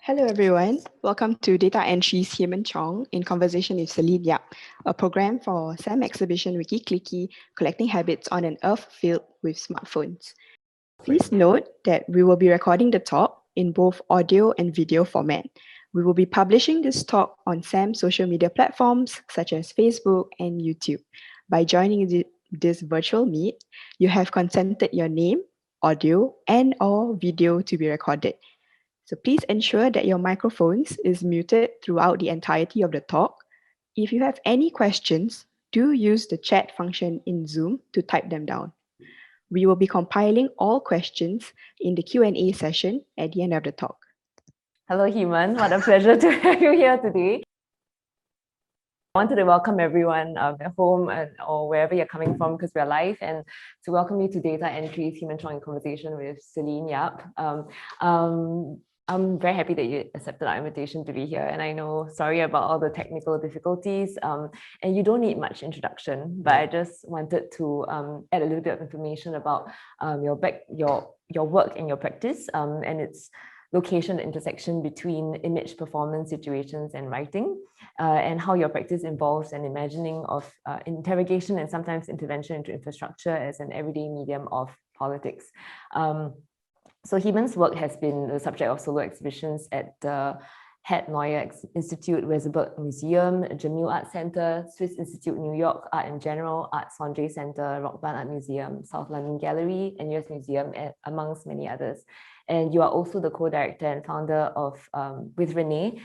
Hello everyone, welcome to Data Entry's Heman Chong in conversation with Selene Yap, a program for SAM exhibition Wikicliki, collecting habits on an earth filled with smartphones. Please note that we will be recording the talk in both audio and video format. We will be publishing this talk on SAM social media platforms such as Facebook and YouTube. By joining this virtual meet, you have consented your name, audio, and/or video to be recorded. So please ensure that your microphones is muted throughout the entirety of the talk. If you have any questions, do use the chat function in Zoom to type them down. We will be compiling all questions in the Q&A session at the end of the talk. Hello, Heman. What a pleasure to have you here today. I wanted to welcome everyone at home or wherever you're coming from, because we're live, and to welcome you to Data Entry's Heman Chong in conversation with Selene Yap. I'm very happy that you accepted our invitation to be here, and I know, sorry about all the technical difficulties, and you don't need much introduction, but I just wanted to add a little bit of information about your work and your practice, and its location, the intersection between image, performance, situations, and writing, and how your practice involves an imagining of interrogation and sometimes intervention into infrastructure as an everyday medium of politics. So Heman's work has been the subject of solo exhibitions at the 𝘞𝘪𝘬𝘪𝘐, Wiedersburg Museum, Jamil Art Center, Swiss Institute New York Art in General, 𝘬𝘪𝘬𝘪𝘐 Center, Rockbund Art Museum, South London Gallery, and US Museum, amongst many others. And you are also the co-director and founder of, with Renee,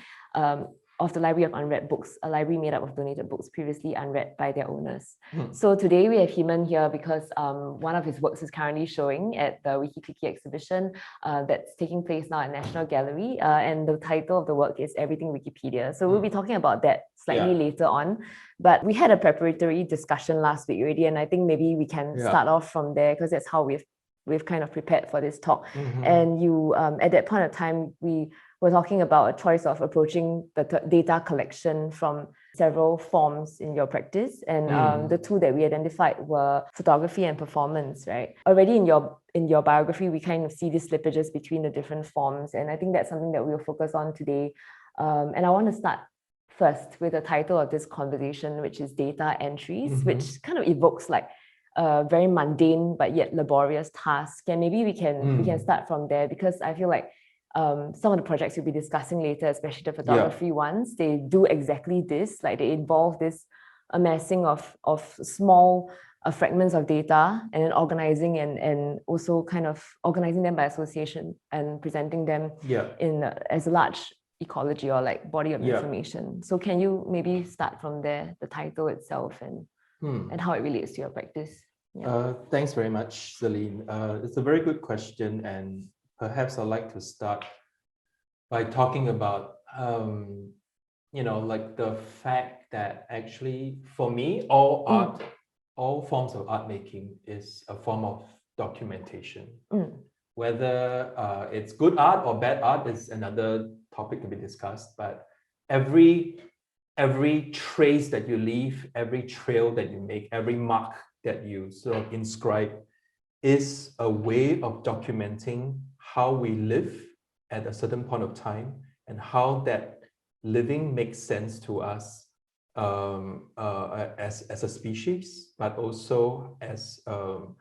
of the Library of Unread Books, a library made up of donated books previously unread by their owners. So today we have Heman here because one of his works is currently showing at the Wikicliki exhibition that's taking place now at National Gallery, and the title of the work is Everything Wikipedia. So we'll be talking about that slightly later on, but we had a preparatory discussion last week already, and I think maybe we can start off from there, because that's how we've kind of prepared for this talk. And you, at that point of time, we were talking about a choice of approaching the data collection from several forms in your practice. And the two that we identified were photography and performance, right? Already in your biography, we kind of see these slippages between the different forms. And I think that's something that we'll focus on today. And I want to start first with the title of this conversation, which is Data Entries, which kind of evokes like a very mundane but yet laborious task. And maybe we can start from there, because I feel like some of the projects we'll be discussing later, especially the photography ones, they do exactly this. Like they involve this amassing of small fragments of data, and then organizing and also kind of organizing them by association and presenting them in as a large ecology or like body of information. So can you maybe start from there, the title itself and how it relates to your practice? Thanks very much, Selene. It's a very good question, and perhaps I'd like to start by talking about, like the fact that actually, for me, all forms of art making is a form of documentation. Whether it's good art or bad art is another topic to be discussed, but every trace that you leave, every trail that you make, every mark that you sort of inscribe is a way of documenting how we live at a certain point of time and how that living makes sense to us as a species, but also as part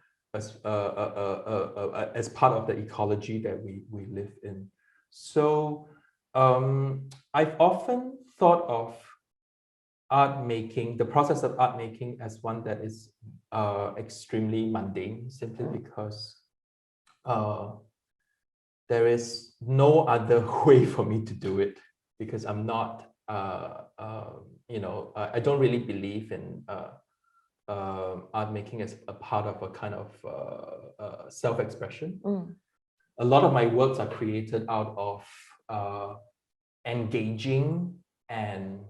of the ecology that we live in. So I've often thought of art making, the process of art making, as one that is extremely mundane, simply because there is no other way for me to do it, because I'm not, I don't really believe in art making as a part of a kind of self-expression. A lot of my works are created out of engaging and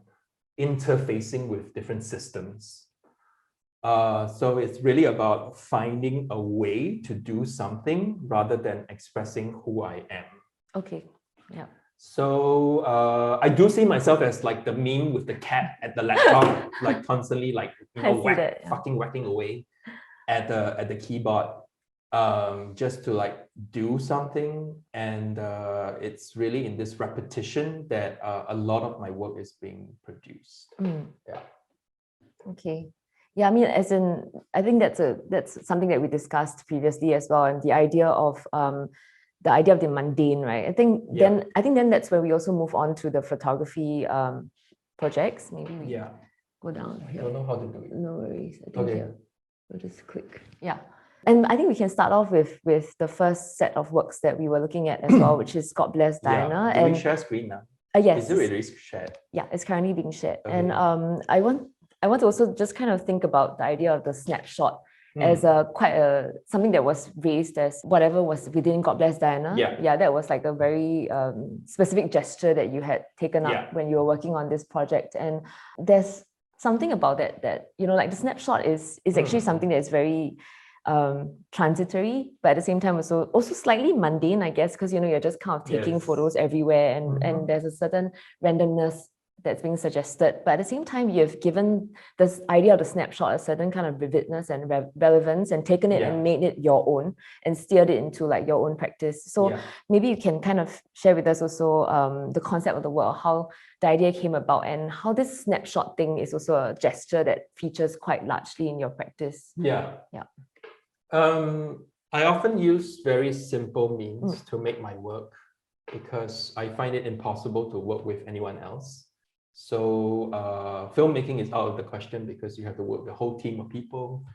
interfacing with different systems. So it's really about finding a way to do something rather than expressing who I am. Okay, yeah. So I do see myself as like the meme with the cat at the laptop, like constantly like fucking whacking away at the keyboard. just to like do something, and it's really in this repetition that a lot of my work is being produced. Yeah. Okay. Yeah, I mean, as in, I think that's something that we discussed previously as well, and the idea of the mundane, right? I think then that's where we also move on to the photography projects. Maybe we go down here. I don't know how to do it. No worries. I think here we'll just click. Yeah. And I think we can start off with the first set of works that we were looking at as well, which is 𝘞𝘪𝘬𝘪𝘐. Do we share screen now? Yes. Is it really shared? Yeah, it's currently being shared. Okay. And I want to also just kind of think about the idea of the snapshot as something that was raised as whatever was within 𝘞𝘪𝘬𝘪𝘐. Yeah. That was like a very specific gesture that you had taken up when you were working on this project. And there's something about that like the snapshot is actually something that is very transitory, but at the same time also slightly mundane, I guess, because you're just kind of taking photos everywhere, and there's a certain randomness that's being suggested, but at the same time you've given this idea of the snapshot a certain kind of vividness and relevance, and taken it and made it your own and steered it into like your own practice. So maybe you can kind of share with us also the concept of the work, how the idea came about, and how this snapshot thing is also a gesture that features quite largely in your practice. I often use very simple means to make my work, because I find it impossible to work with anyone else. So filmmaking is out of the question, because you have to work with a whole team of people.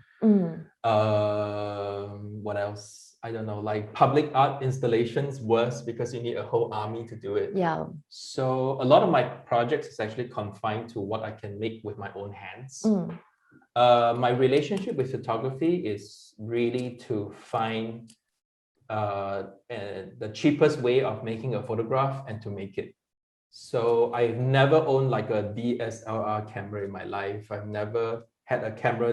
What else? I don't know, like public art installations, worse, because you need a whole army to do it. So a lot of my projects is actually confined to what I can make with my own hands. My relationship with photography is really to find the cheapest way of making a photograph and to make it. So I've never owned like a DSLR camera in my life. I've never had a camera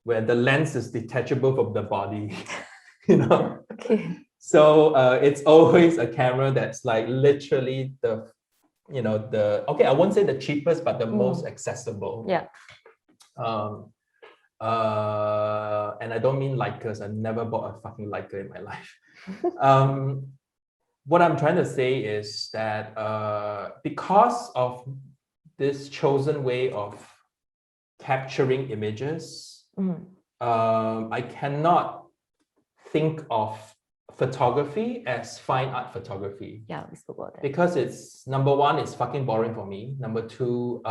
where the lens is detachable from the body, So it's always a camera that's like literally I won't say the cheapest, but the most accessible. And I don't mean Leicas. I've never bought a fucking Leica in my life. What I'm trying to say is that because of this chosen way of capturing images, I cannot think of photography as fine art photography. We spoke about that. Because it's, number one, it's fucking boring for me. Number two,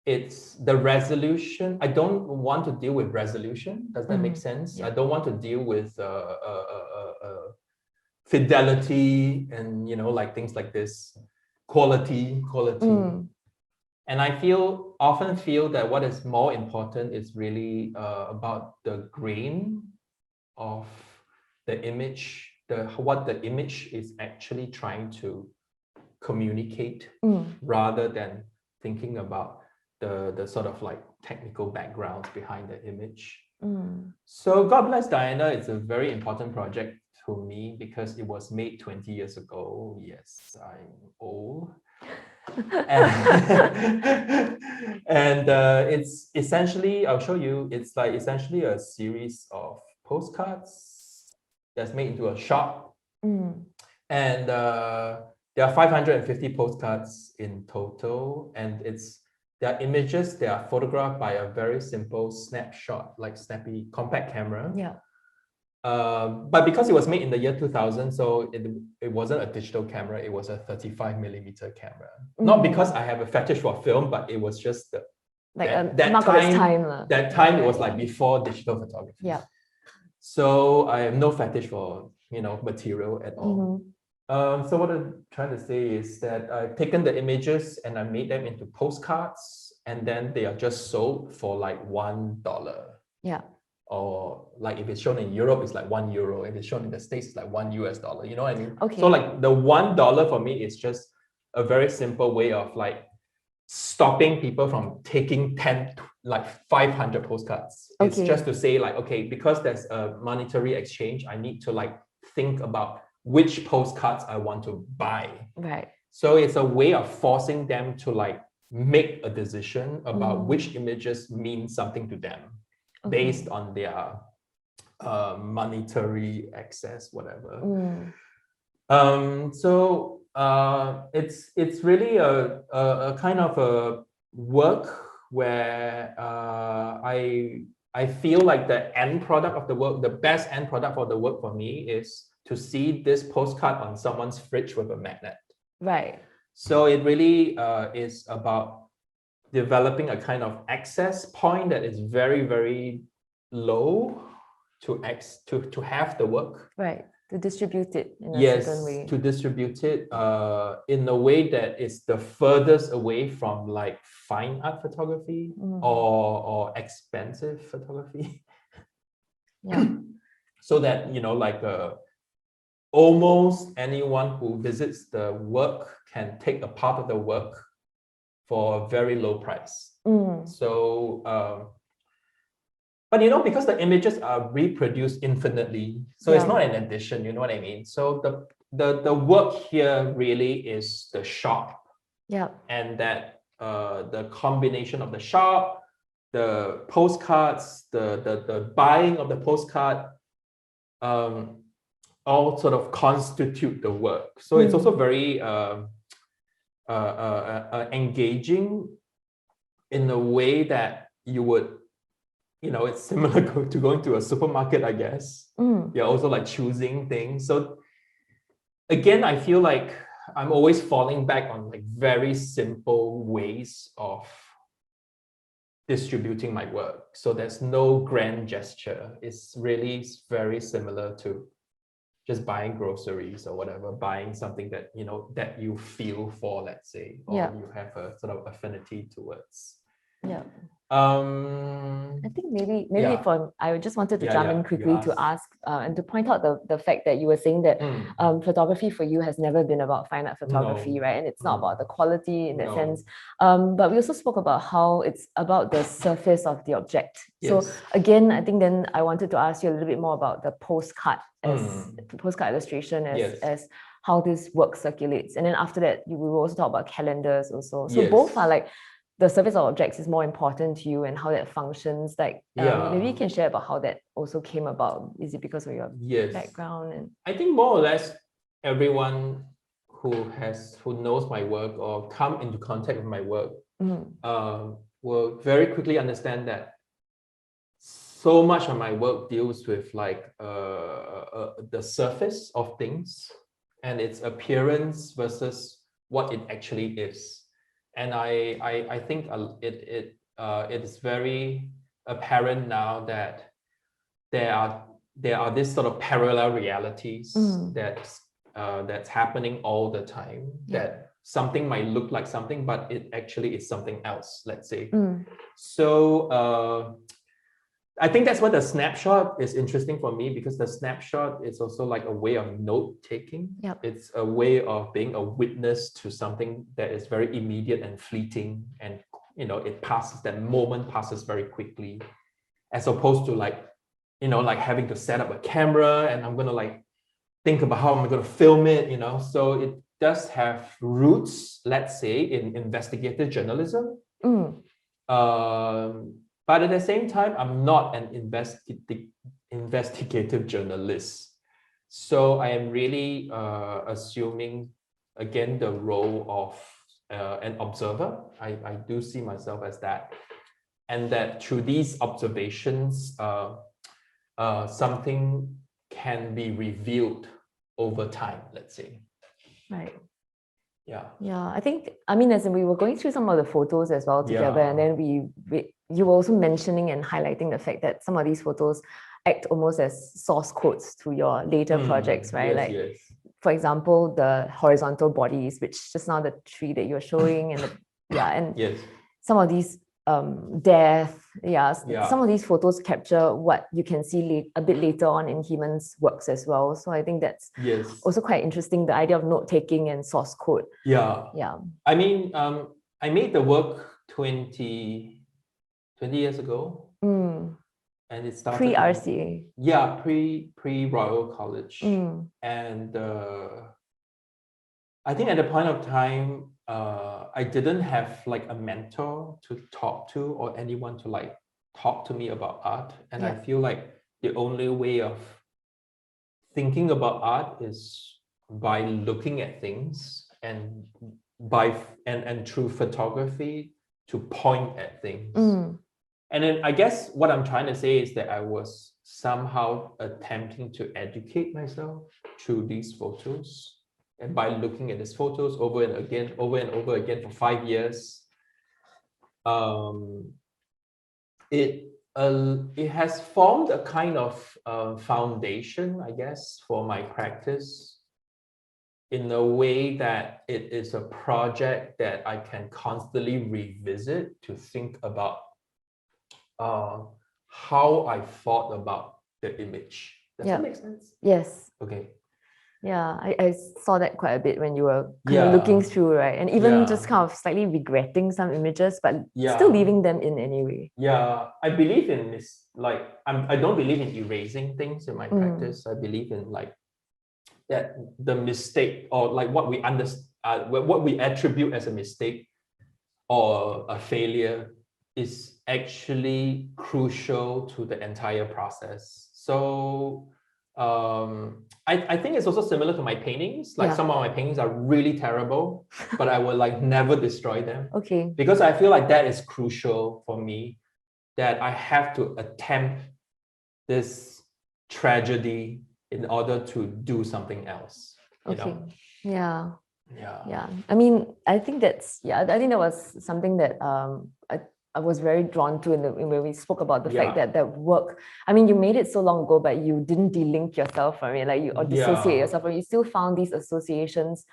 it's the resolution. I don't want to deal with resolution. Does that make sense? I don't want to deal with fidelity and like things like this, quality. And I often feel that what is more important is really about the grain of the image, what the image is actually trying to communicate, rather than thinking about the sort of like technical backgrounds behind the image. So 𝘞𝘪𝘬𝘪𝘐 is a very important project to me, because it was made 20 years ago. Yes, I'm old. And it's essentially, I'll show you, it's like essentially a series of postcards that's made into a shop. And there are 550 postcards in total, and there are images that are photographed by a very simple snapshot, like snappy compact camera. But because it was made in the year 2000, so it wasn't a digital camera, it was a 35mm camera. Not because I have a fetish for film, but it was just that time it was like before digital photography. So I have no fetish for material at all. So what I'm trying to say is that I've taken the images and I made them into postcards, and then they are just sold for like $1. Or like if it's shown in Europe, it's like €1. If it's shown in the States, it's like $1. You know what I mean? So like the $1 for me is just a very simple way of like stopping people from taking 500 postcards. It's just to say like, okay, because there's a monetary exchange, I need to like think about which postcards I want to buy. So it's a way of forcing them to like make a decision about which images mean something to them, based on their monetary access, whatever. Mm. So it's really a kind of a work where I feel like the end product of the work, the best end product for the work for me is to see this postcard on someone's fridge with a magnet. Right. So it really is about developing a kind of access point that is very, very low to have the work. Right. To distribute it in a certain way. To distribute it in a way that is the furthest away from like fine art photography or expensive photography. Yeah. So that, you know, like almost anyone who visits the work can take a part of the work for a very low price. So but you know, because the images are reproduced infinitely, so it's not an addition, you know what I mean? So the work here really is the shop. Yeah. And that the combination of the shop, the postcards, the buying of the postcard, all sort of constitute the work. So it's also very engaging in a way that you would, you know, it's similar to going to a supermarket, I guess. You're also like choosing things. So again, I feel like I'm always falling back on like very simple ways of distributing my work. So there's no grand gesture. It's really very similar to just buying groceries or whatever, buying something that, you know, that you feel for, let's say, or you have a sort of affinity towards. Yeah. I think maybe I just wanted to jump in quickly to ask and to point out the fact that you were saying that photography for you has never been about fine art photography, right? And it's not about the quality in that sense. But we also spoke about how it's about the surface of the object. So again, I think then I wanted to ask you a little bit more about the postcard as postcard illustration as how this work circulates. And then after that, we will also talk about calendars also. So both are like, the surface of objects is more important to you and how that functions. Like maybe you can share about how that also came about. Is it because of your background? And I think more or less everyone who knows my work or come into contact with my work will very quickly understand that so much of my work deals with like the surface of things and its appearance versus what it actually is. And I think it is very apparent now that there are this sort of parallel realities that's happening all the time. That something might look like something, but it actually is something else, let's say. So I think that's why the snapshot is interesting for me, because the snapshot is also like a way of note-taking. It's a way of being a witness to something that is very immediate and fleeting, and you know, it passes, that moment passes very quickly, as opposed to like, you know, like having to set up a camera and I'm gonna like think about how I'm gonna film it, you know. So it does have roots, let's say, in investigative journalism. But at the same time, I'm not an investigative journalist. So I am really assuming, again, the role of an observer. I do see myself as that. And that through these observations, something can be revealed over time, let's say. Right. Yeah. Yeah, I think, I mean, as in we were going through some of the photos as well together, and then you were also mentioning and highlighting the fact that some of these photos act almost as source codes to your later projects, right? For example, the horizontal bodies, which just now the tree that you're showing, and some of these death, some of these photos capture what you can see a bit later on in Heman's works as well. So I think that's also quite interesting, the idea of note-taking and source code. I mean, I made the work 20 years ago, and it started pre-RCA. Pre-Royal College. And I think at the point of time, I didn't have like a mentor to talk to or anyone to like talk to me about art. And I feel like the only way of thinking about art is by looking at things and through photography to point at things. And then I guess what I'm trying to say is that I was somehow attempting to educate myself through these photos. And by looking at these photos over and over again for 5 years, it has formed a kind of foundation, I guess, for my practice, in a way that it is a project that I can constantly revisit to think about how I thought about the image. Does that make sense? Yes. Okay. Yeah, I saw that quite a bit when you were kind of looking through, right? And even just kind of slightly regretting some images, but still leaving them in anyway. Yeah, I believe in this, like, I don't believe in erasing things in my practice. I believe in like that the mistake, or like what we what we attribute as a mistake or a failure is actually crucial to the entire process. So I think it's also similar to my paintings. Like some of my paintings are really terrible, but I will like never destroy them. Okay. Because I feel like that is crucial for me, that I have to attempt this tragedy in order to do something else. You know? Yeah. I mean, I think that's, I think that was something that I was very drawn to when we spoke about the fact that that work, I mean, you made it so long ago, but you didn't delink yourself from it, like or dissociate yourself from it. You still found these associations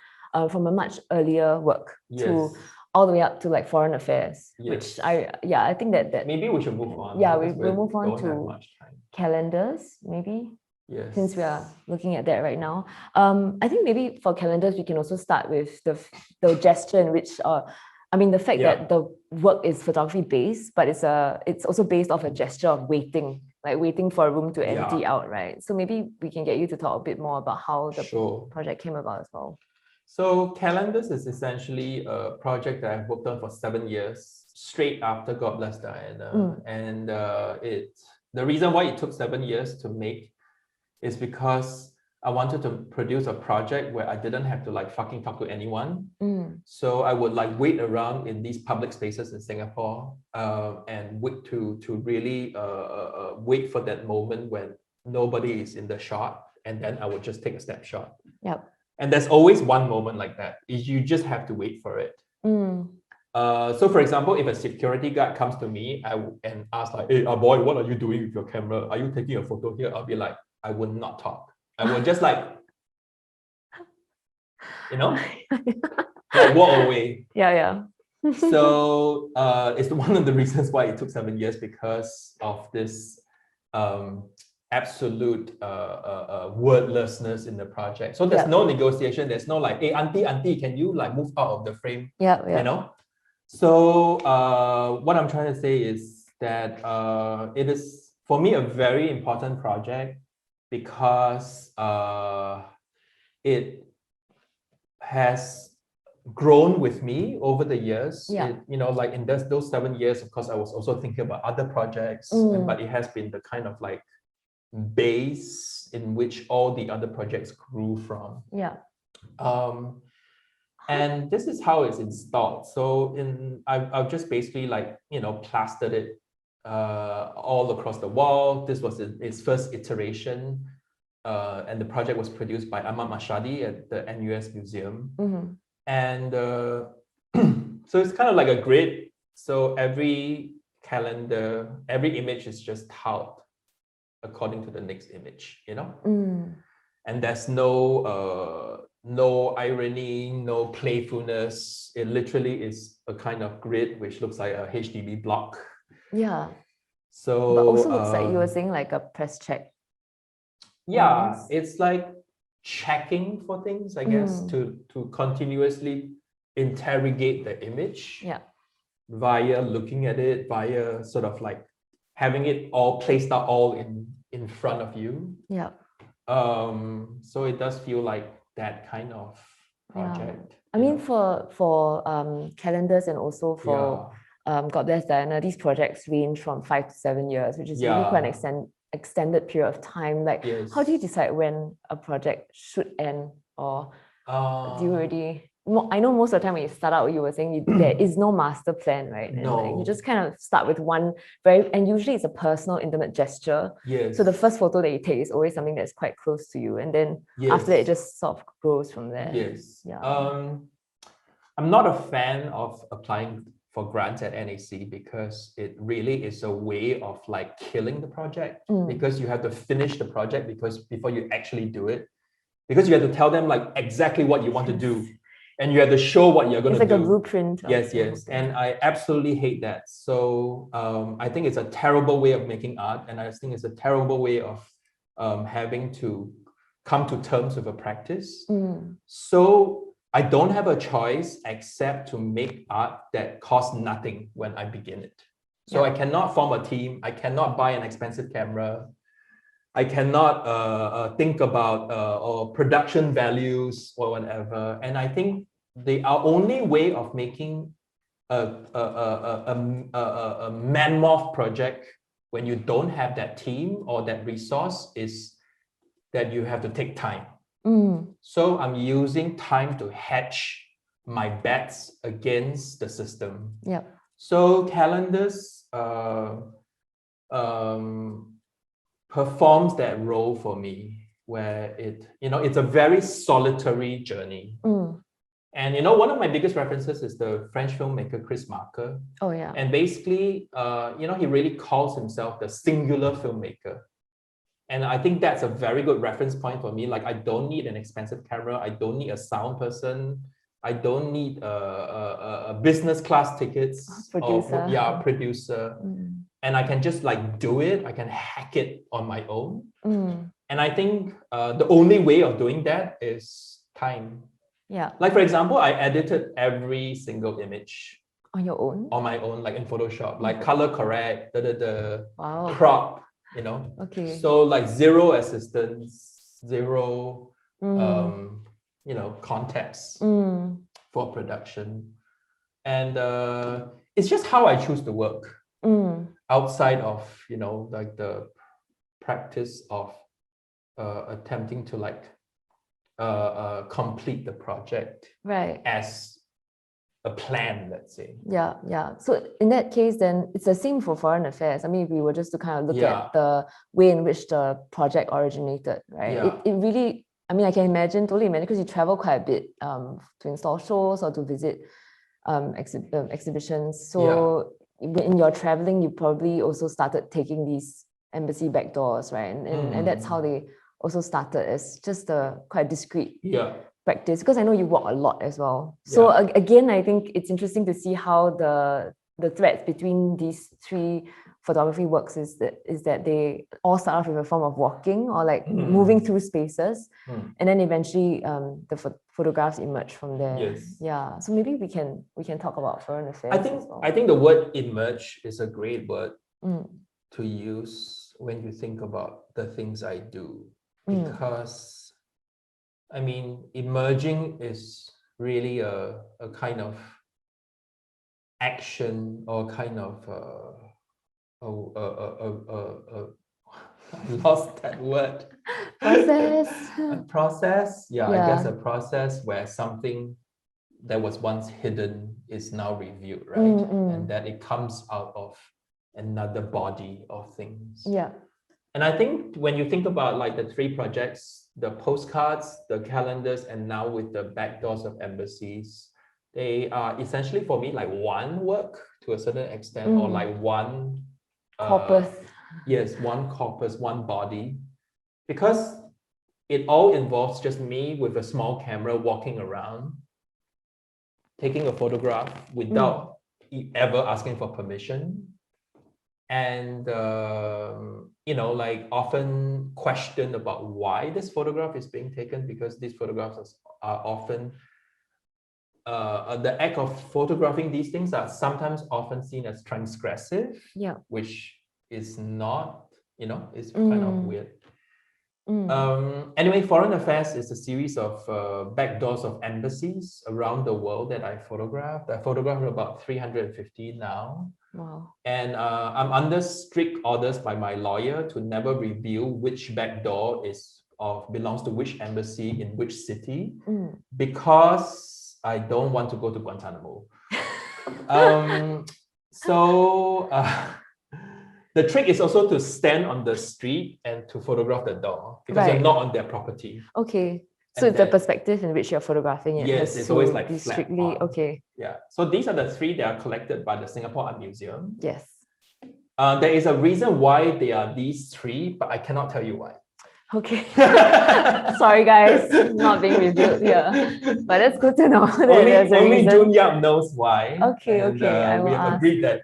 from a much earlier work to all the way up to like foreign affairs, which I think that maybe we should move on. Yeah, we'll move on to calendars, maybe. Yes. Since we are looking at that right now, I think maybe for calendars we can also start with the gesture in which, I mean, the fact that the work is photography based, but it's also based off a gesture of waiting, like waiting for a room to empty out, right? So maybe we can get you to talk a bit more about how the project came about as well. So calendars is essentially a project that I've worked on for 7 years, straight after God Bless Diana, and the reason why it took 7 years to make is because I wanted to produce a project where I didn't have to like fucking talk to anyone. So I would like wait around in these public spaces in Singapore and wait to really wait for that moment when nobody is in the shot, and then I would just take a snapshot. And there's always one moment like that. You just have to wait for it. So for example, if a security guard comes to me and asks like, "Hey, boy, what are you doing with your camera? Are you taking a photo here?" I'll be like, I would not talk. I would just like, you know, like walk away. So it's one of the reasons why it took 7 years, because of this absolute wordlessness in the project. So there's no negotiation. There's no like, "Hey, auntie, can you like move out of the frame?" You know. So what I'm trying to say is that it is for me a very important project, because it has grown with me over the years. You know, like in those 7 years, of course, I was also thinking about other projects, but it has been the kind of like base in which all the other projects grew from. And this is how it's installed. So I've just basically like, you know, plastered it all across the wall. This was its first iteration, and the project was produced by Ahmad Mashadi at the NUS Museum. And so it's kind of like a grid. So every calendar, every image is just tiled according to the next image, you know. And there's no irony, no playfulness. It literally is a kind of grid which looks like a HDB block. So but also looks like you were saying like a press check. It's like checking for things, I guess, to continuously interrogate the image via looking at it, via sort of like having it all placed out all in front of you. So it does feel like that kind of project. I mean, for calendars and also for God Bless Diana, these projects range from 5 to 7 years, which is really quite an extended period of time. Like, Yes. how do you decide when a project should end, or do you already? I know most of the time when you start out, you were saying there is no master plan, right? And like, you just kind of start with one and usually it's a personal, intimate gesture. Yes. So the first photo that you take is always something that's quite close to you, and then after that, it just sort of grows from there. Yes. Yeah. I'm not a fan of applying for grants at NAC because it really is a way of like killing the project, because you have to finish the project before you actually do it, because you have to tell them like exactly what you want to do, and you have to show what you're going to do. It's like a blueprint. Yes, yes. And I absolutely hate that. So I think it's a terrible way of making art, and I think it's a terrible way of having to come to terms with a practice. So I don't have a choice except to make art that costs nothing when I begin it. So I cannot form a team. I cannot buy an expensive camera. I cannot think about or production values or whatever. And I think our only way of making a mammoth project when you don't have that team or that resource is that you have to take time. So I'm using time to hedge my bets against the system. So calendars performs that role for me, where it's a very solitary journey. And one of my biggest references is the French filmmaker Chris Marker. Oh yeah. And basically, he really calls himself the singular filmmaker. And I think that's a very good reference point for me. Like, I don't need an expensive camera. I don't need a sound person. I don't need a business class tickets. Producer. And I can just like do it. I can hack it on my own. And I think the only way of doing that is time. Yeah. Like, for example, I edited every single image. On your own? On my own, like in Photoshop, like color correct, wow. crop, Okay. So like zero assistance, zero, context for production. And it's just how I choose to work outside of, like the practice of attempting to like complete the project as a plan, let's say. Yeah. So in that case, then it's the same for foreign affairs. I mean, if we were just to kind of look at the way in which the project originated, right? It really, I mean, I can totally imagine, because you travel quite a bit to install shows or to visit exhibitions. So in your traveling, you probably also started taking these embassy backdoors, right? And that's how they also started, as just a quite discrete practice, because I know you walk a lot as well. So again, I think it's interesting to see how the threads between these three photography works is that they all start off with a form of walking or like moving through spaces, and then eventually the photographs emerge from there. Yeah. So maybe we can talk about foreign affairs. I think the word emerge is a great word to use when you think about the things I do, because I mean, emerging is really a kind of action or kind of I lost that word. Process. A process. I guess a process where something that was once hidden is now revealed, right? And that it comes out of another body of things. And I think when you think about like the three projects, the postcards, the calendars, and now with the backdoors of embassies, they are essentially for me like one work to a certain extent, or like one corpus. Yes, one corpus, one body, because it all involves just me with a small camera walking around, taking a photograph without ever asking for permission. And like often questioned about why this photograph is being taken, because these photographs are often the act of photographing these things are sometimes often seen as transgressive, which is not, it's kind of weird. Anyway, foreign affairs is a series of backdoors of embassies around the world that I photographed. I photographed about 350 now. Wow. And I'm under strict orders by my lawyer to never reveal which backdoor belongs to which embassy in which city, because I don't want to go to Guantanamo. So the trick is also to stand on the street and to photograph the door, because you're not on their property. Okay. So the perspective in which you're photographing it yes, has it's to always like be flat strictly on. okay. Yeah. So these are the three that are collected by the Singapore Art Museum. Yes. There is a reason why they are these three, but I cannot tell you why. Okay. Sorry guys, not being revealed here. But that's good to know. That Only Jun Yap knows why. Okay, and, okay. I will we have ask. agreed that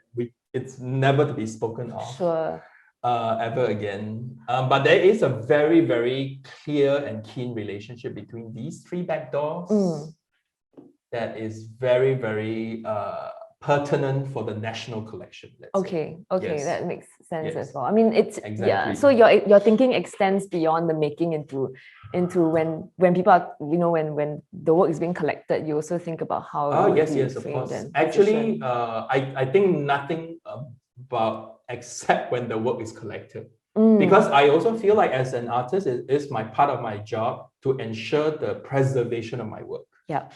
it's never to be spoken of. Sure. Ever again. But there is a very, very clear and keen relationship between these three backdoors that is very, very pertinent for the national collection. Okay, yes. That makes sense yes. as well. I mean, it's exactly. Yeah. So your thinking extends beyond the making into when people are, when the work is being collected, you also think about how. Yes, of course. Actually, I think nothing about except when the work is collected. Because I also feel like as an artist, it is part of my job to ensure the preservation of my work. Yeah.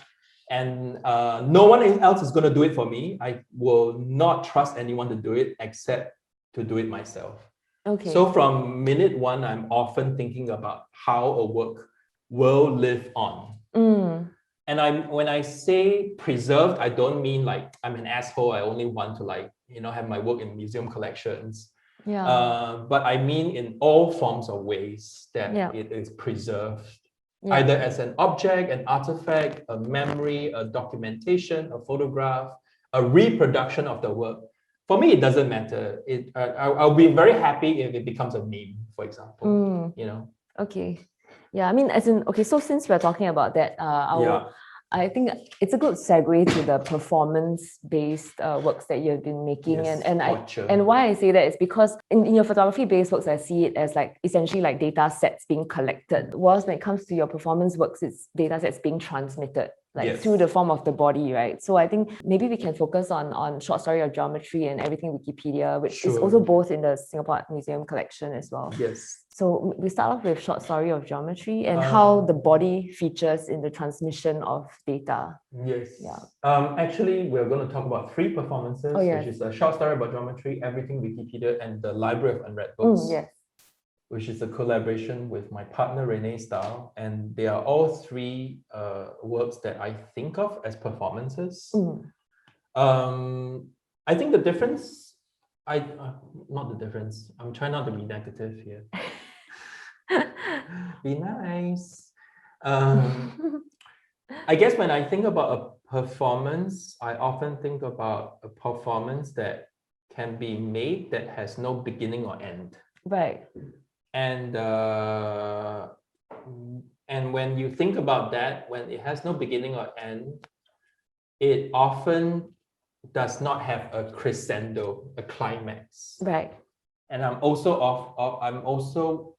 And no one else is going to do it for me. I will not trust anyone to do it except to do it myself. Okay. So from minute one, I'm often thinking about how a work will live on. And when I say preserved, I don't mean like I'm an asshole. I only want to have my work in museum collections. Yeah. But I mean in all forms of ways that it is preserved. Yeah. Either as an object, an artifact, a memory, a documentation, a photograph, a reproduction of the work. For me, it doesn't matter. I'll be very happy if it becomes a meme, for example. Okay. Yeah, I mean, so since we're talking about that, I think it's a good segue to the performance-based works that you've been making. Yes, and why I say that is because in your photography-based works, I see it as essentially data sets being collected. Whilst when it comes to your performance works, it's data sets being transmitted through the form of the body, right? So I think maybe we can focus on Short Story of Geometry and Everything Wikipedia, which is also both in the Singapore Art Museum collection as well. Yes. So we start off with Short Story of Geometry and how the body features in the transmission of data. Yes. Yeah. Actually, we're going to talk about three performances, which is a Short Story about Geometry, Everything Wikipedia, and the Library of Unread Books. Yes. Which is a collaboration with my partner 𝘰𝘂𝘓𝘀, and they are all three works that I think of as performances. I think the difference, not the difference. I'm trying not to be negative here. Be nice. I guess when I think about a performance, I often think about a performance that can be made that has no beginning or end. Right. And when you think about that, when it has no beginning or end, it often does not have a crescendo, a climax. Right. And I also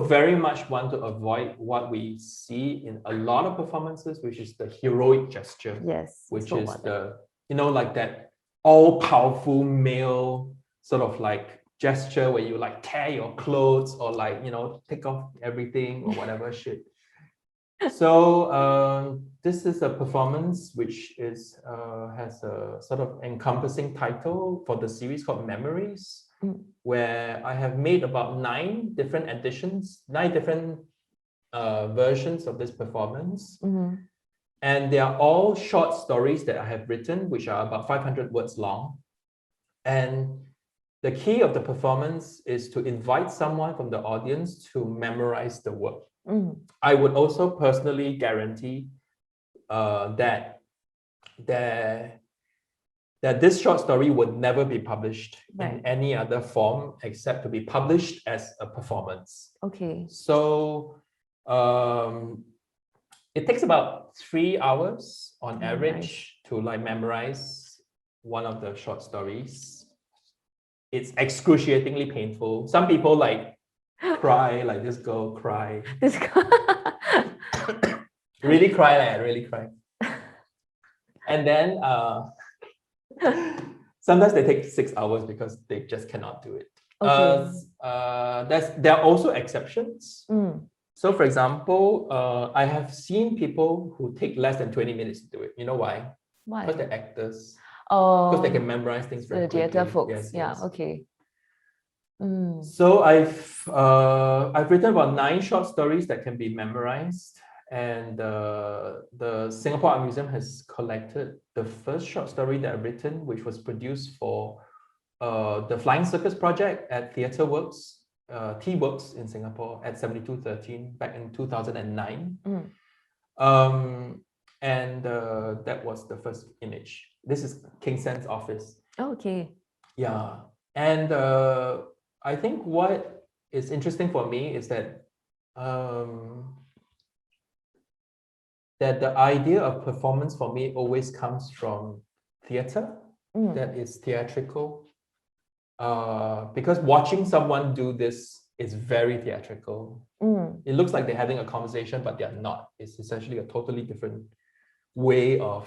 very much want to avoid what we see in a lot of performances, which is the heroic gesture. Yes. Which is that all-powerful male sort of gesture where you tear your clothes or take off everything or whatever shit. So this is a performance which has a sort of encompassing title for the series called Memories, where I have made about 9 different editions, 9 different versions of this performance. And they are all short stories that I have written, which are about 500 words long. And the key of the performance is to invite someone from the audience to memorize the work. I would also personally guarantee that this short story would never be published in any other form except to be published as a performance. Okay. So it takes about 3 hours on average to memorize one of the short stories. It's excruciatingly painful. Some people cry, this girl cry. This girl. Really cry, really cry. And then Sometimes they take 6 hours because they just cannot do it. Okay. There are also exceptions. Mm. So for example, I have seen people who take less than 20 minutes to do it. You know why? Why? Because they're actors. Oh, Because they can memorize things very the quickly. theatre folks. Yes, Yeah, yes. okay. Mm. So I've written about 9 short stories that can be memorized, and the Singapore Art Museum has collected the first short story that I've written, which was produced for the Flying Circus project at 𝘸𝘪𝘬𝘪𝘐𝑊𝑛𝑛 T-Works in Singapore at 7213 back in 2009. And that was the first image. This is King Sen's office. Oh, okay. Yeah. And I think what is interesting for me is that that the idea of performance for me always comes from theater, that is theatrical. Because watching someone do this is very theatrical. It looks like they're having a conversation, but they're not. It's essentially a totally different way of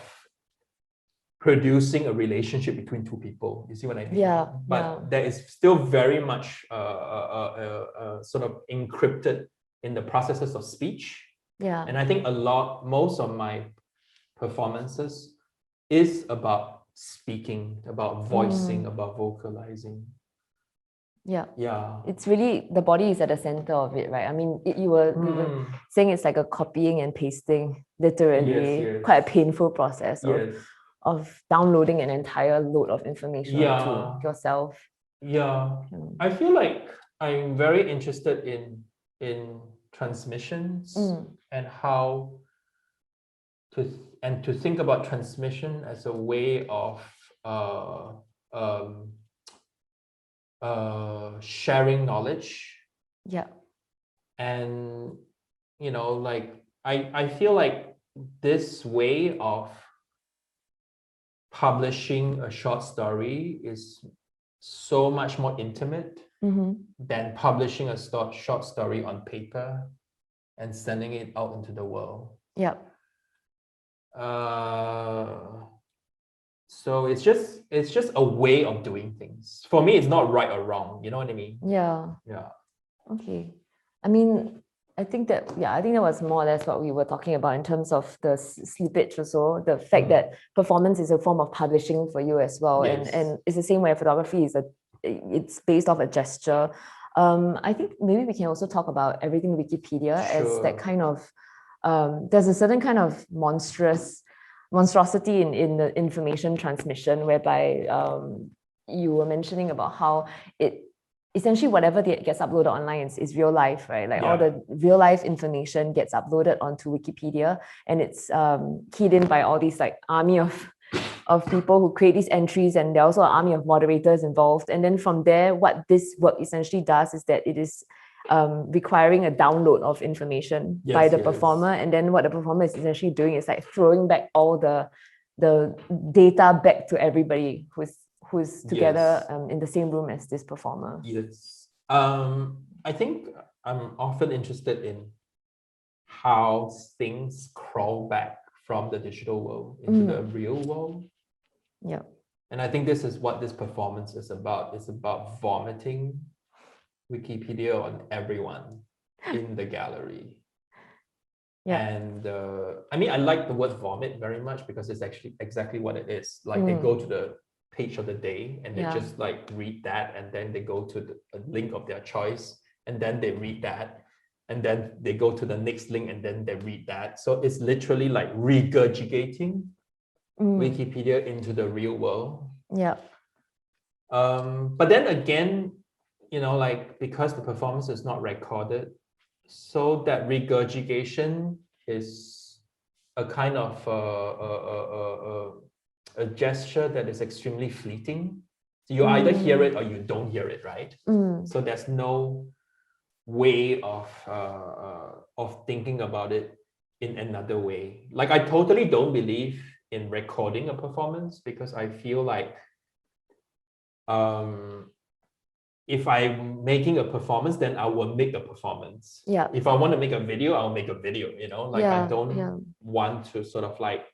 producing a relationship between two people. You see what I mean? Yeah. But there is still very much sort of encrypted in the processes of speech. Yeah. And I think most of my performances is about speaking, about voicing, about vocalizing. Yeah. Yeah. It's really, the body is at the center of it, right? I mean, we were saying it's like a copying and pasting, literally. Yes. Quite a painful process Yes. of downloading an entire load of information to yourself. Yeah. I feel like I'm very interested in transmissions and how to think about transmission as a way of sharing knowledge. Yeah. And like I feel like this way of publishing a short story is so much more intimate than publishing a short story on paper and sending it out into the world. Yeah. So it's just a way of doing things. For me, it's not right or wrong. You know what I mean? Yeah. Yeah. Okay. I mean, I think that was more or less what we were talking about in terms of the slippage also, the fact that performance is a form of publishing for you as well. Yes. And it's the same way photography it's based off a gesture. I think maybe we can also talk about everything Wikipedia as that kind of, there's a certain kind of monstrosity in the information transmission, whereby you were mentioning about how essentially whatever gets uploaded online is real life, right? Like all the real life information gets uploaded onto Wikipedia, and it's keyed in by all these like army of people who create these entries, and there are also an army of moderators involved. And then from there, what this work essentially does is that it is requiring a download of information by the performer, and then what the performer is essentially doing is like throwing back all the data back to everybody who's together in the same room as this performer. Yes. I think I'm often interested in how things crawl back from the digital world into the real world. Yeah. And I think this is what this performance is about. It's about vomiting Wikipedia on everyone in the gallery. Yeah. And I mean, I like the word vomit very much because it's actually exactly what it is. Like they go to the page of the day and they just like read that, and then they go to a link of their choice, and then they read that, and then they go to the next link, and then they read that. So it's literally like regurgitating Wikipedia into the real world. Yeah. But then again, like because the performance is not recorded, so that regurgitation is a kind of a gesture that is extremely fleeting. So you either hear it or you don't hear it, right? So there's no way of thinking about it in another way. Like I totally don't believe in recording a performance, because I feel like if I'm making a performance, then I will make a performance. Yeah. If I want to make a video, I'll make a video, like I don't want to sort of like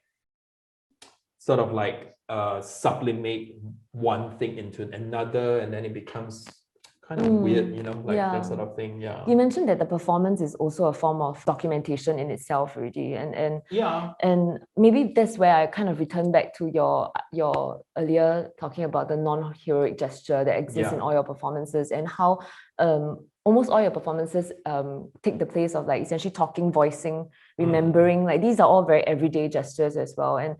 sublimate one thing into another, and then it becomes kind of weird, you know, like that sort of thing. Yeah. You mentioned that the performance is also a form of documentation in itself already, and maybe that's where I kind of return back to your earlier talking about the non-heroic gesture that exists in all your performances, and how almost all your performances take the place of like essentially talking, voicing, remembering. Like these are all very everyday gestures as well, and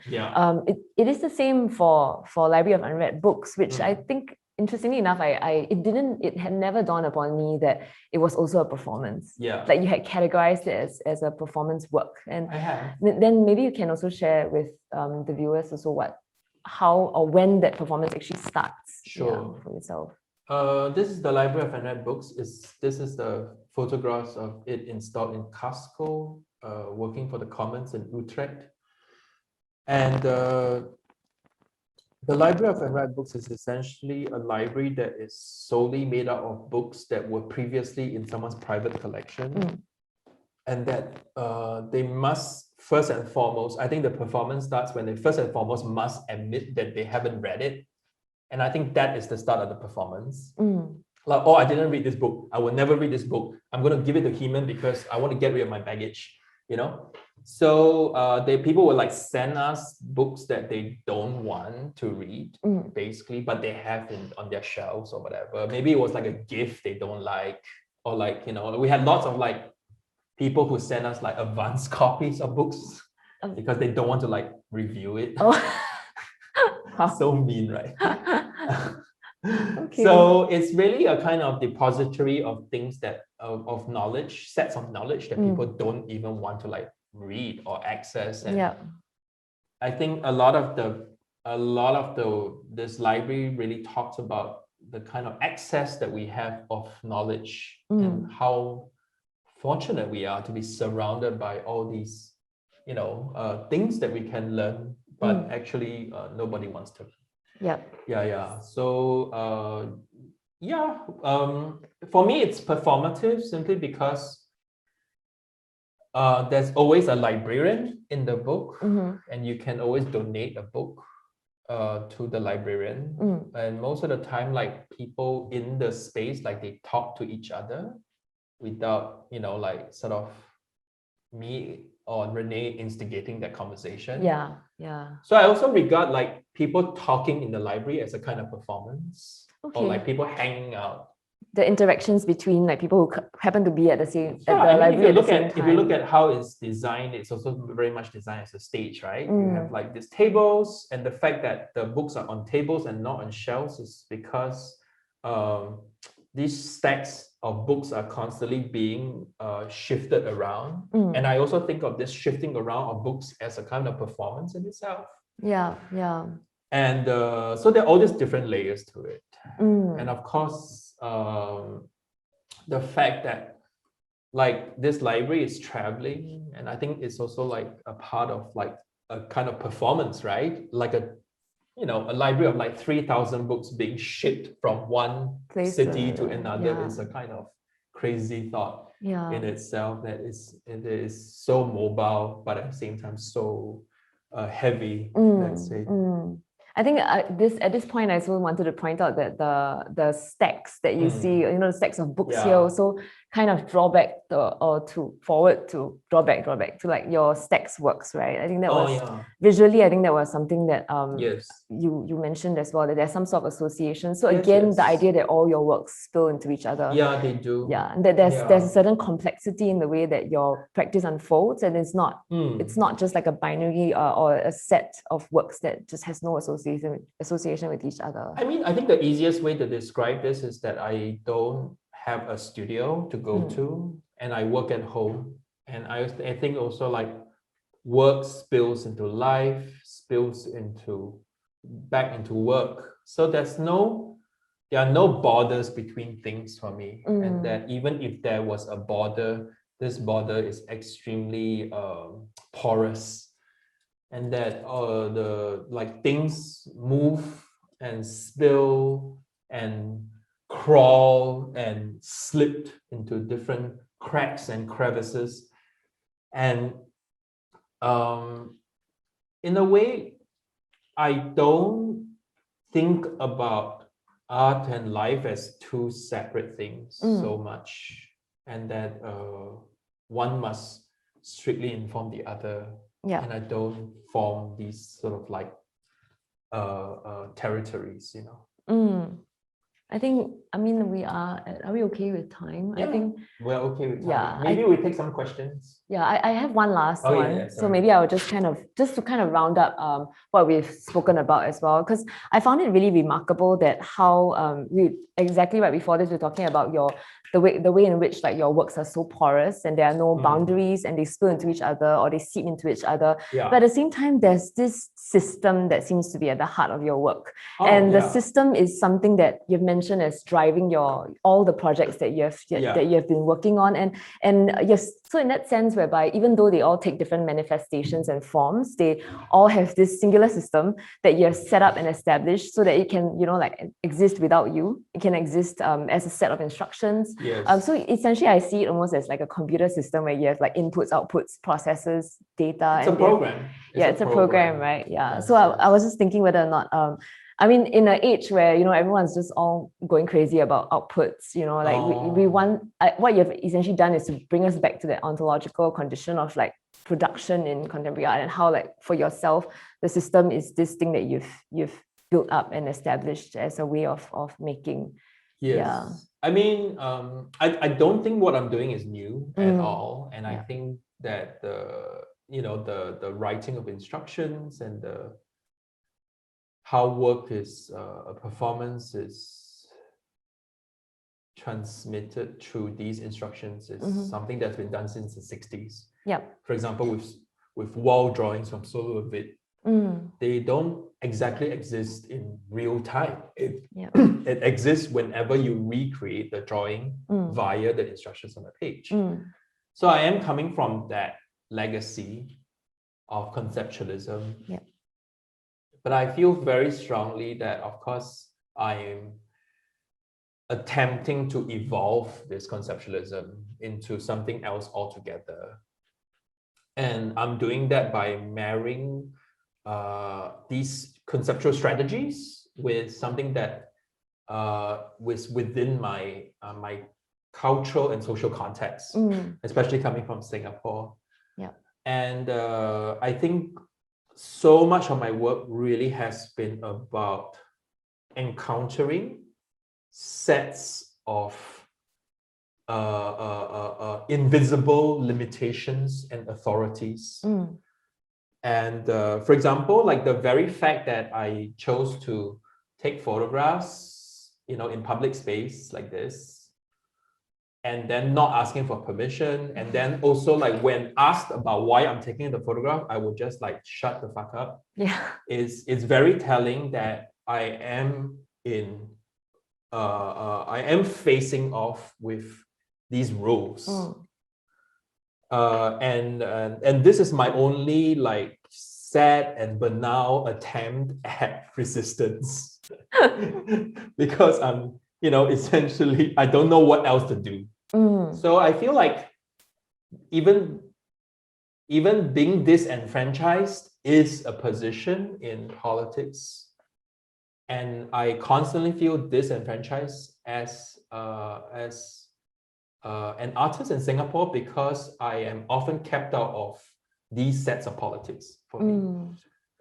it is the same for Library of Unread Books, which I think, interestingly enough, it had never dawned upon me that it was also a performance. Yeah. Like you had categorized it as a performance work. And I have. Then maybe you can also share with the viewers also how or when that performance actually starts. Sure. For yourself. This is the Library of Unread Books. This is the photographs of it installed in Casco, working for the Commons in Utrecht. And the Library of Unread Books is essentially a library that is solely made up of books that were previously in someone's private collection. And that they must, first and foremost, I think the performance starts when they first and foremost must admit that they haven't read it. And I think that is the start of the performance. Like, oh, I didn't read this book. I will never read this book. I'm going to give it to Heman because I want to get rid of my baggage, you know? So people will like send us books that they don't want to read, basically, but they have on their shelves or whatever. Maybe it was like a gift they don't like, or like, you know, we had lots of like people who send us like advanced copies of books because they don't want to like review it. So mean, right? Okay. So it's really a kind of depository of things that of knowledge, sets of knowledge that people don't even want to like read or access. And I think a lot of this library really talks about the kind of access that we have of knowledge and how fortunate we are to be surrounded by all these, you know, things that we can learn, but actually nobody wants to. So for me it's performative simply because there's always a librarian in the book, and you can always donate a book to the librarian. And most of the time, like people in the space, like they talk to each other without, you know, like sort of me or Renee instigating that conversation. So I also regard like people talking in the library as a kind of performance, or like people hanging out. The interactions between like people who happen to be at the library at the same time. If you look at how it's designed, it's also very much designed as a stage, right? You have like these tables, and the fact that the books are on tables and not on shelves is because these stacks of books are constantly being shifted around. And I also think of this shifting around of books as a kind of performance in itself. And so there are all these different layers to it. And of course, the fact that like this library is traveling, and I think it's also like a part of like a kind of performance, right? Like a library of like 3,000 books being shipped from one city to another is a kind of crazy thought in itself, that it is so mobile, but at the same time so heavy, let's say. I think at this point, I also wanted to point out that the stacks that you see, you know, the stacks of books here also kind of draw back draw back to like your stacks works, right? I think that was visually, I think that was something that you mentioned as well, that there's some sort of association. So again, the idea that all your works spill into each other. They do. And that there's a certain complexity in the way that your practice unfolds, and it's not just like a binary or a set of works that just has no association with each other. I mean, I think the easiest way to describe this is that I don't have a studio to go to, and I work at home. And I think also like work spills into life, spills back into work. So there are no borders between things for me. And that even if there was a border, this border is extremely porous. And that things move and spill and crawl and slip into different cracks and crevices. And in a way, I don't think about art and life as two separate things so much, and that one must strictly inform the other. Yeah. And I don't form these sort of like territories, you know. I think, I mean, are we okay with time? Yeah, I think we're okay with time. Yeah, Maybe we take some questions. Yeah, I have one last Oh, one. yeah, So sorry. maybe I will just to kind of round up what we've spoken about as well, because I found it really remarkable that how exactly right before this, we're talking about the way in which like your works are so porous and there are no boundaries and they spill into each other or they seep into each other. Yeah. But at the same time, there's this system that seems to be at the heart of your work. Oh, and the yeah. system is something that you've mentioned as driving all the projects that you have been working on. And yes, so in that sense, whereby even though they all take different manifestations and forms, they all have this singular system that you have set up and established so that it can, you know, like exist without you. It can exist as a set of instructions. Yes. So essentially, I see it almost as like a computer system where you have like inputs, outputs, processes, data. It's a program. It's a program, right? Yeah. So I was just thinking whether or not, I mean, in an age where, you know, everyone's just all going crazy about outputs, you know, like we want, what you've essentially done is to bring us back to the ontological condition of like production in contemporary art, and how like for yourself, the system is this thing that you've built up and established as a way of making. Yes. Yeah. I mean, I don't think what I'm doing is new at all. And I think that the writing of instructions and how work is a performance is transmitted through these instructions is something that's been done since the 60s. Yeah. For example, with wall drawings from 𝘊𝘰𝘭𝘏𝘏𝘓, they don't exactly exist in real time. It exists whenever you recreate the drawing via the instructions on the page. So I am coming from that legacy of conceptualism. Yeah. But I feel very strongly that, of course, I am attempting to evolve this conceptualism into something else altogether. And I'm doing that by marrying these conceptual strategies with something that was within my cultural and social context, especially coming from Singapore. Yeah. And I think so much of my work really has been about encountering sets of invisible limitations and authorities. And for example, like the very fact that I chose to take photographs, you know, in public space like this, and then not asking for permission, and then also like when asked about why I'm taking the photograph, I would just like shut the fuck up. Yeah. It's very telling that I am facing off with these rules. And this is my only like sad and banal attempt at resistance because I'm, you know, essentially I don't know what else to do. So I feel like even being disenfranchised is a position in politics, and I constantly feel disenfranchised as an artist in Singapore because I am often kept out of these sets of politics for me.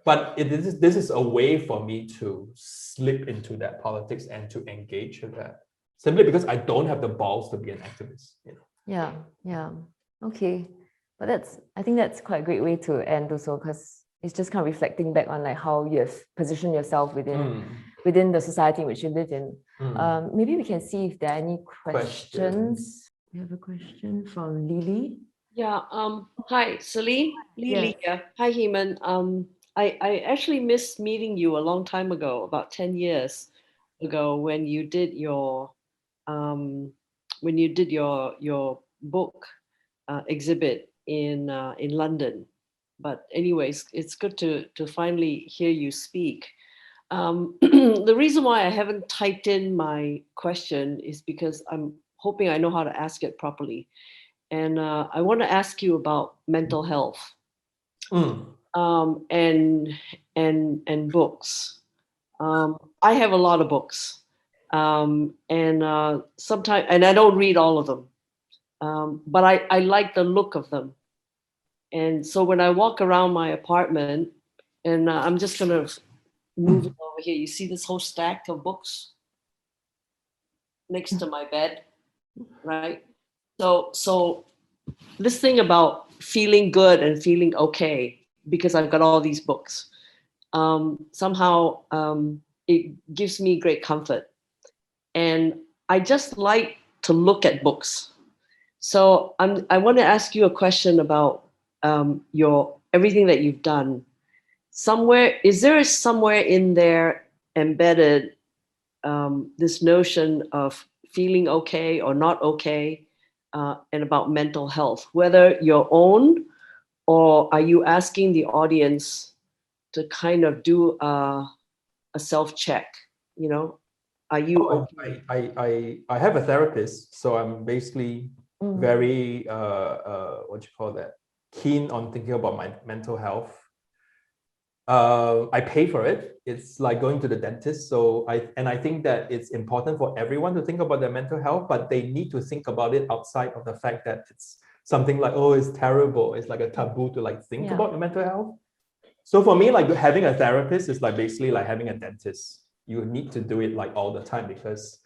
But this is a way for me to slip into that politics and to engage with that, simply because I don't have the balls to be an activist. You know? Yeah. Okay. But I think that's quite a great way to end also, because it's just kind of reflecting back on like how you have positioned yourself within the society in which you live in. Maybe we can see if there are any questions. We have a question from Lily. Yeah. Hi, Selene. Lily. Yes. Hi, Heman. I actually missed meeting you a long time ago, about 10 years ago, when you did your book exhibit in London. But anyways, it's good to finally hear you speak. The reason why I haven't typed in my question is because I'm hoping I know how to ask it properly. And I want to ask you about mental health. and books. I have a lot of books, and sometimes, and I don't read all of them, but I like the look of them. And so when I walk around my apartment, and I'm just gonna move it over here. You see this whole stack of books next to my bed, right? So this thing about feeling good and feeling okay because I've got all these books, somehow it gives me great comfort. And I just like to look at books. So I want to ask you a question about your everything that you've done. Is there somewhere in there embedded this notion of feeling okay or not okay, and about mental health, whether your own, or are you asking the audience to kind of do a self-check? You know, are you okay? I have a therapist, so I'm basically very keen on thinking about my mental health. I pay for it. It's like going to the dentist. So I think that it's important for everyone to think about their mental health, but they need to think about it outside of the fact that it's something like, oh, it's terrible. It's like a taboo to like think about your mental health. So for me, like having a therapist is like basically like having a dentist. You need to do it like all the time because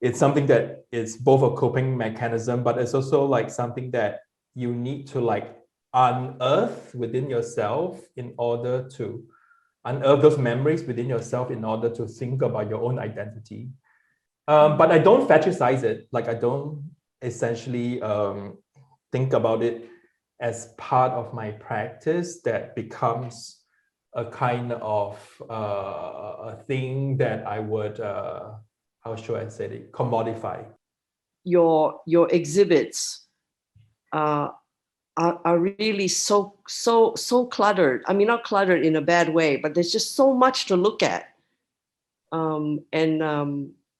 it's something that is both a coping mechanism, but it's also like something that you need to like unearth within yourself in order to unearth those memories within yourself in order to think about your own identity. But I don't fetishize it. Like I don't essentially think about it as part of my practice that becomes a kind of a thing that I would, how should I say it, commodify. Your exhibits are really so cluttered. I mean, not cluttered in a bad way, but there's just so much to look at, and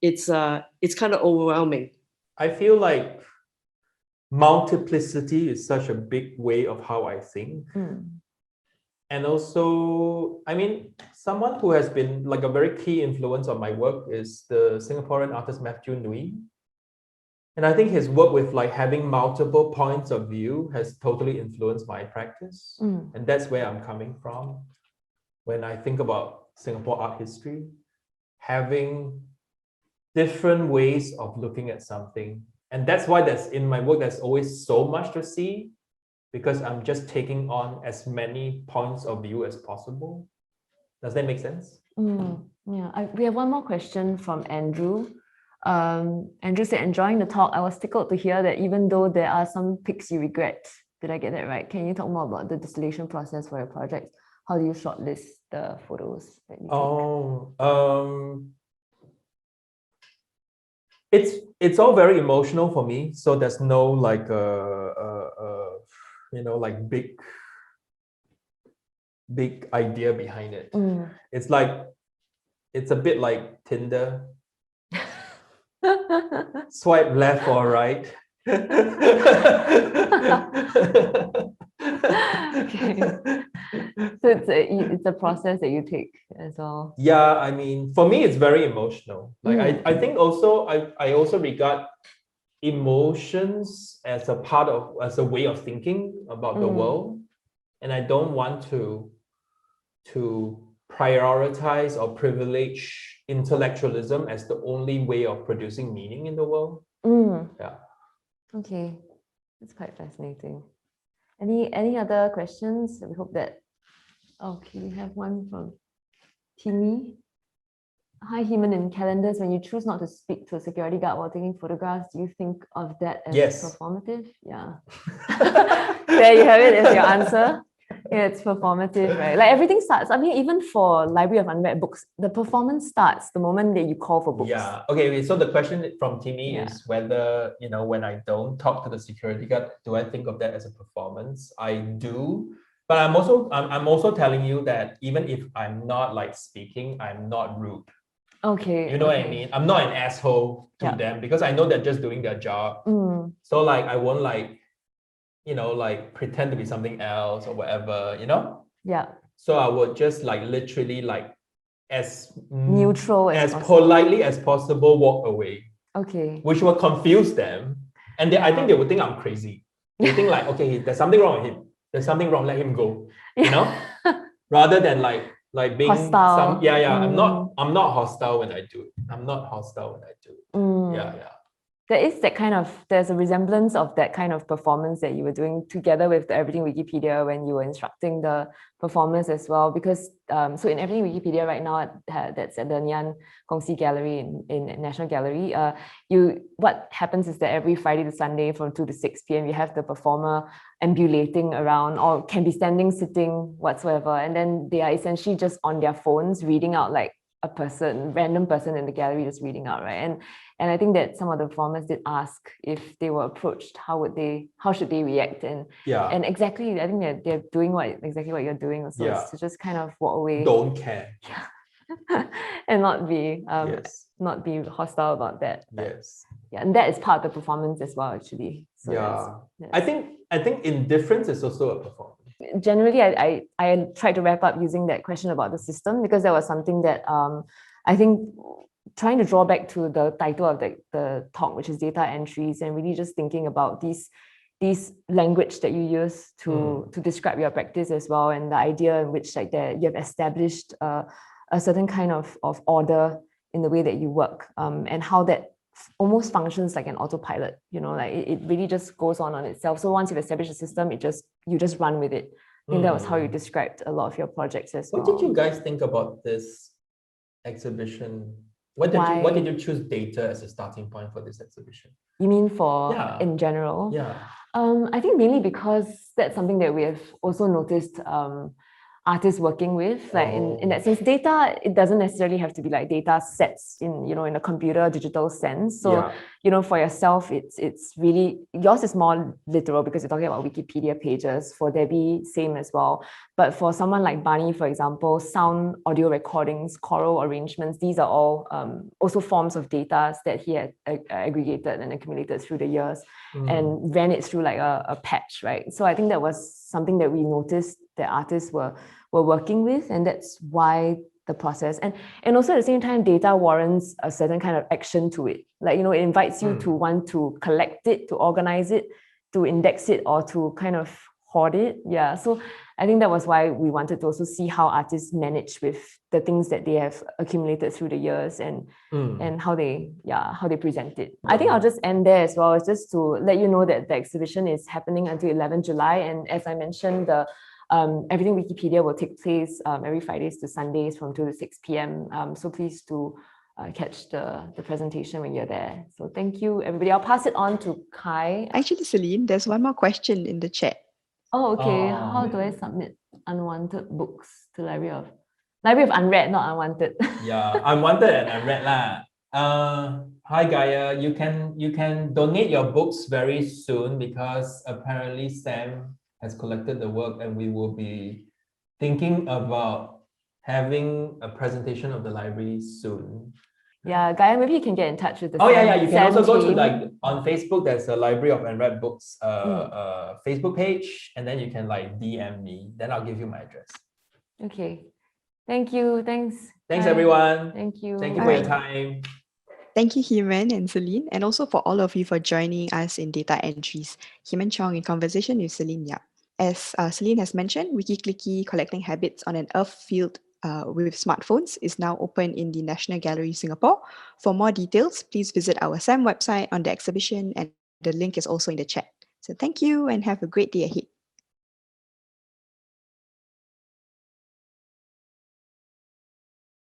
it's kind of overwhelming. I feel like multiplicity is such a big way of how I think. And also, I mean, someone who has been like a very key influence on my work is the Singaporean artist Matthew Nui. And I think his work with like having multiple points of view has totally influenced my practice. And that's where I'm coming from. When I think about Singapore art history, having different ways of looking at something. And that's why that's in my work, there's always so much to see, because I'm just taking on as many points of view as possible. Does that make sense? Yeah, we have one more question from Andrew. Andrew said, enjoying the talk. I was tickled to hear that even though there are some pics you regret. Did I get that right? Can you talk more about the distillation process for your project? How do you shortlist the photos that you take? It's all very emotional for me. So there's no like like big idea behind it. It's like, it's a bit like Tinder. Swipe left or right. So it's a process that you take as well. Yeah, I mean, for me, it's very emotional. Like I think also I also regard emotions as a way of thinking about the world, and I don't want to prioritize or privilege intellectualism as the only way of producing meaning in the world. Yeah. Okay, that's quite fascinating. Any other questions? We hope that. Okay, we have one from Timmy. Hi, Heman. In calendars, when you choose not to speak to a security guard while taking photographs, do you think of that as performative? Yeah. There you have it as your answer. Yeah, it's performative, right? Like everything starts. I mean, even for Library of Unread Books, the performance starts the moment that you call for books. Yeah. Okay. So the question from Timmy is whether, when I don't talk to the security guard, do I think of that as a performance? I do, but I'm also telling you that even if I'm not like speaking, I'm not rude. Okay. You know what I mean? I'm not an asshole to them because I know they're just doing their job. So like I won't like pretend to be something else or whatever, Yeah. So I would just like literally like as Neutral as possible. politely as possible walk away, Okay. which will confuse them. And I think they would think I'm crazy. They think like, okay, there's something wrong with him. There's something wrong, let him go. You know? Rather than like being hostile. I'm not hostile when I do it. I'm not hostile when I do it. Yeah. There's a resemblance of that kind of performance that you were doing together with the Everything Wikipedia when you were instructing the performers as well. Because so in Everything Wikipedia right now, that's at the 𝘞𝘪𝘬𝘪𝘐 Gallery in National Gallery. What happens is that every Friday to Sunday from 2 to 6 p.m. you have the performer ambulating around, or can be standing, sitting, whatsoever, and then they are essentially just on their phones reading out like a random person in the gallery just reading out, right? And I think that some of the performers did ask if they were approached, how should they react? And exactly, I think they're doing exactly what you're doing also, is to just kind of walk away. Don't care. And not be hostile about that. Yeah, and that is part of the performance as well, actually. So that's I think indifference is also a performance. Generally, I tried to wrap up using that question about the system, because that was something that I think trying to draw back to the title of the talk, which is data entries, and really just thinking about these language that you use to describe your practice as well, and the idea in which like that you have established a certain kind of order in the way that you work, and how that almost functions like an autopilot, you know, like it really just goes on itself. So once you've established a system, you just run with it. I think that was how you described a lot of your projects as well. What did you guys think about this exhibition? What did you choose data as a starting point for this exhibition? You mean for in general? Yeah. I think mainly because that's something that we have also noticed artists working with, like in that sense. Data, it doesn't necessarily have to be like data sets in a computer digital sense. So for yourself, it's really, yours is more literal because you're talking about Wikipedia pages. For Debbie, same as well. But for someone like Barney, for example, sound, audio recordings, choral arrangements, these are all also forms of data that he had aggregated and accumulated through the years and ran it through like a patch, right? So I think that was something that we noticed that artists were working with, and that's why the process, and also at the same time, data warrants a certain kind of action to it. Like, it invites you to want to collect it, to organize it, to index it, or to kind of hoard it. Yeah, so I think that was why we wanted to also see how artists manage with the things that they have accumulated through the years, and how they present it. I think I'll just end there as well. It's just to let you know that the exhibition is happening until 11 July, and as I mentioned, the Everything Wikipedia will take place every Fridays to Sundays from 2 to 6 p.m. So please do catch the presentation when you're there. So thank you, everybody. I'll pass it on to Kai. Actually, Selene, there's one more question in the chat. Oh, okay. How do I submit unwanted books to Library of Unread, not Unwanted? Yeah, Unwanted and Unread lah. Hi Gaia, you can donate your books very soon, because apparently Sam has collected the work, and we will be thinking about having a presentation of the library soon. Yeah, Gaia, maybe you can get in touch with the you can also go to team. on Facebook, there's a Library of Unread Books Facebook page, and then you can like DM me, then I'll give you my address. Okay. Thank you. Thanks. Thanks everyone. Thank you. Thank you for your time. Thank you, Heman and Selene, and also for all of you for joining us in Data Entries. Heman Chong in conversation with Selene Yap. As Selene has mentioned, Wikicliki Collecting Habits on an Earth Field with Smartphones is now open in the National Gallery, Singapore. For more details, please visit our SAM website on the exhibition, and the link is also in the chat. So thank you and have a great day ahead.